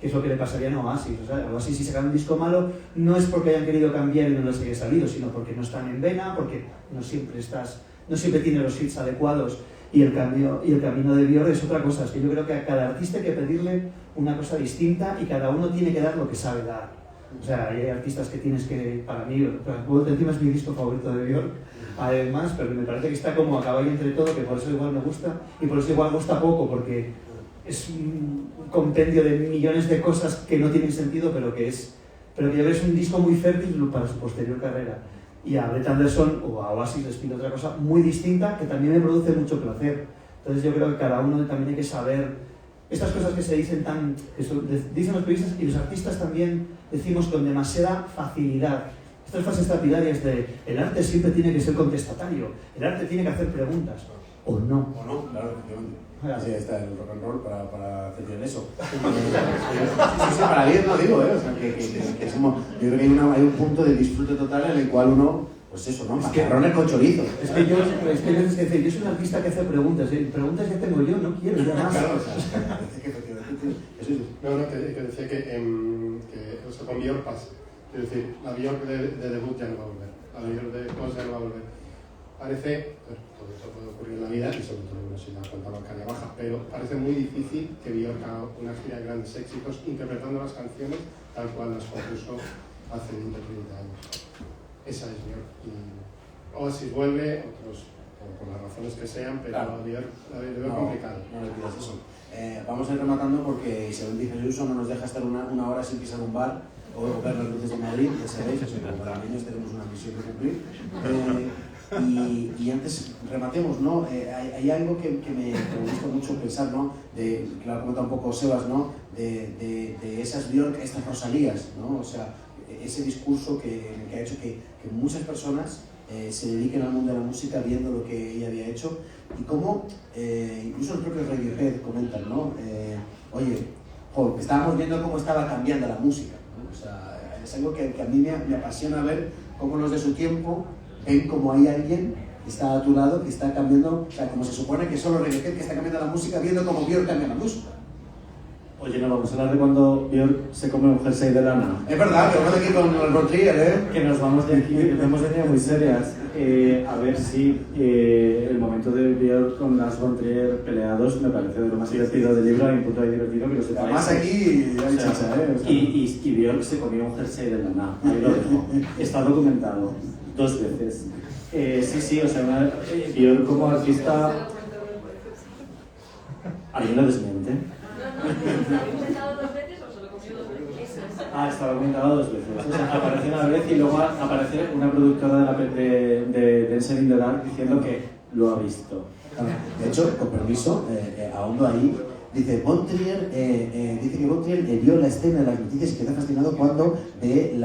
que es lo que le pasaría a Oasis. O sea, Oasis, si sacan un disco malo, no es porque hayan querido cambiar y no les haya salido, sino porque no están en vena, porque no siempre tiene los hits adecuados. Y el camino de Björk es otra cosa. Es que yo creo que a cada artista hay que pedirle una cosa distinta y cada uno tiene que dar lo que sabe dar. O sea, hay artistas que tienes que, para mí, encima es mi disco favorito de Björk, además, pero me parece que está como a caballo entre todo, que por eso igual me gusta y por eso igual gusta poco, porque es un compendio de millones de cosas que no tienen sentido, pero que yo es un disco muy fértil para su posterior carrera. Y a Brett Anderson o a Oasis les pido otra cosa muy distinta que también me produce mucho placer. Entonces yo creo que cada uno también hay que saber estas cosas que se dicen dicen los periodistas y los artistas también decimos con demasiada facilidad. Estas frases lapidarias de el arte siempre tiene que ser contestatario, el arte tiene que hacer preguntas, o no. O no, claro, efectivamente. Así está el rock and roll para hacer bien eso. Sí, para bien no digo, o sea, que somos, yo creo que hay un punto de disfrute total en el cual uno, pues eso, ¿no? Macarrones con chorizo. Es que yo soy un artista que hace preguntas, preguntas ya tengo yo, no quiero ya más. Claro, o sea, parece que efectivamente eso es. No, que decía que eso con Björk pasa. Es decir, la Björk de debut ya no va a volver, la Björk de post ya no va a volver. Parece, todo esto puede ocurrir en la vida y sobre todo si la cuenta bancaria baja, pero parece muy difícil que Björk haga una gira de grandes éxitos interpretando las canciones tal cual las compuso hace 20 o 30 años. Esa es Björk. Oasis vuelve, otros por las razones que sean, pero claro, la veo complicado. No le pidas eso. Vamos a ir rematando porque Isabel Di Jesús no nos deja estar una hora sin pisar un bar o ver las luces de Madrid, ya sabéis, como para niños tenemos una misión que cumplir. Y antes rematemos, ¿no? Hay algo que me gusta mucho pensar, ¿no? Claro, comenta un poco Sebas, ¿no? De esas Björk, estas Rosalías, ¿no? O sea, ese discurso que ha hecho que muchas personas se dediquen al mundo de la música viendo lo que ella había hecho y cómo, incluso los propios Radiohead comentan, ¿no? Oye, estábamos viendo cómo estaba cambiando la música, ¿no? O sea, es algo que a mí me apasiona ver cómo los de su tiempo ven como hay alguien que está a tu lado, que está cambiando, o sea, como se supone que solo Radiohead que está cambiando la música, viendo cómo Björk cambia la música. Oye, no vamos a hablar de cuando Björk se come un jersey de lana. Es verdad, que vamos aquí con el Rotrier, Que nos vamos de aquí, que hemos venido muy serias. A ver si el momento de Björk con las Rotrier peleados me parece de lo más divertido del libro. Hay un punto ahí divertido que lo sepáis. Además aquí hay chicha, Y Björk se comió un jersey de lana, ahí lo dejo. Está documentado 2 veces. Sí, o sea, Björk como artista... ¿Alguien lo desmiente? ¿Está documentado 2 veces o se lo comió 2 veces? Está documentado 2 veces. O sea, aparece una vez y luego aparece una productora de Dancing in the Dark diciendo que lo ha visto. De hecho, con permiso, ahondo ahí, dice Bon Trier, dice que Bon Trier vio la escena de las noticias y queda fascinado cuando ve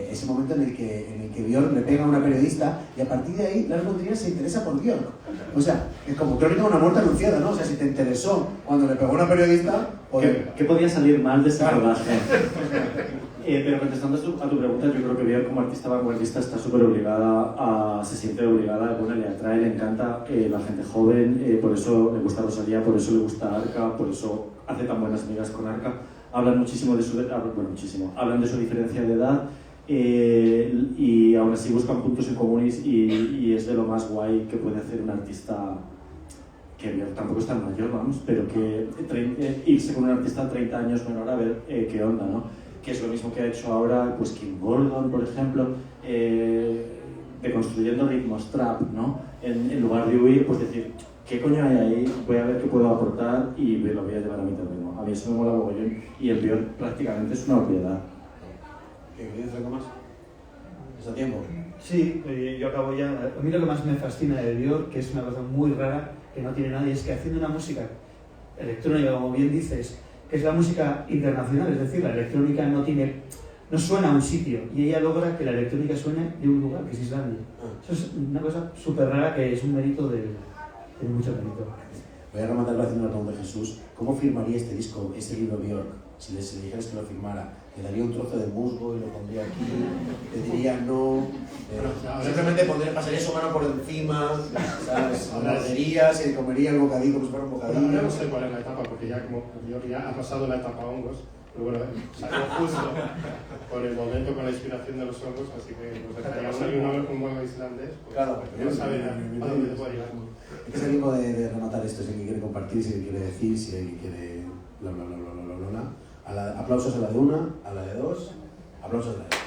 ese momento en el que Björk le pega a una periodista y a partir de ahí Lars von Trier se interesa por Björk. O sea, es como crónica de una muerte anunciada, ¿no? O sea, si te interesó cuando le pegó a una periodista... ¿Qué podía salir mal de ese rodaje? Pero contestando a tu pregunta, yo creo que Björk como artista vanguardista está súper obligada se siente obligada, bueno, le atrae, le encanta la gente joven, por eso le gusta Rosalía, por eso le gusta Arca, por eso hace tan buenas amigas con Arca. Hablan muchísimo de hablan de su diferencia de edad y aún así buscan puntos en común y es de lo más guay que puede hacer un artista que Björk tampoco es tan mayor, vamos, pero que irse con un artista 30 años menor a ver qué onda, ¿no? Que es lo mismo que ha hecho ahora pues Kim Gordon, por ejemplo, deconstruyendo ritmos trap, ¿no? En lugar de huir, pues decir, ¿qué coño hay ahí? Voy a ver qué puedo aportar y lo voy a llevar a mi terreno. A mí eso me mola mogollón y el Björk prácticamente es una obviedad. ¿Quieres algo más? ¿Está tiempo? Sí, yo acabo ya. A mí lo que más me fascina de Björk, que es una cosa muy rara, que no tiene nadie, es que haciendo una música electrónica, como bien dices, que es la música internacional, es decir, la electrónica no suena a un sitio, y ella logra que la electrónica suene de un lugar, que es Islandia. Eso es una cosa súper rara, que es un mérito tiene mucho mérito. Voy a rematarlo haciendo una pregunta a Jesús. ¿Cómo firmaría este disco, este libro Björk? Si le dijeras que lo firmara, le daría un trozo de musgo y lo pondría aquí, le diría no, simplemente pasaría su mano por encima, ¿sabes? Mordería, se comería el bocadillo como si fuera un bocadillo. Ahora no sé cuál es la etapa, porque ya como Björk ya ha pasado la etapa hongos, pero bueno, salió justo por el momento con la inspiración de los hongos, así que nos dejaría un huevo islandés, pues claro, no sabe a dónde te puede llegar. Es el tiempo de rematar esto, si alguien quiere compartir, si alguien quiere decir, si alguien quiere bla bla bla bla bla bla bla. Aplausos a la de una, a la de dos, aplausos a la de tres.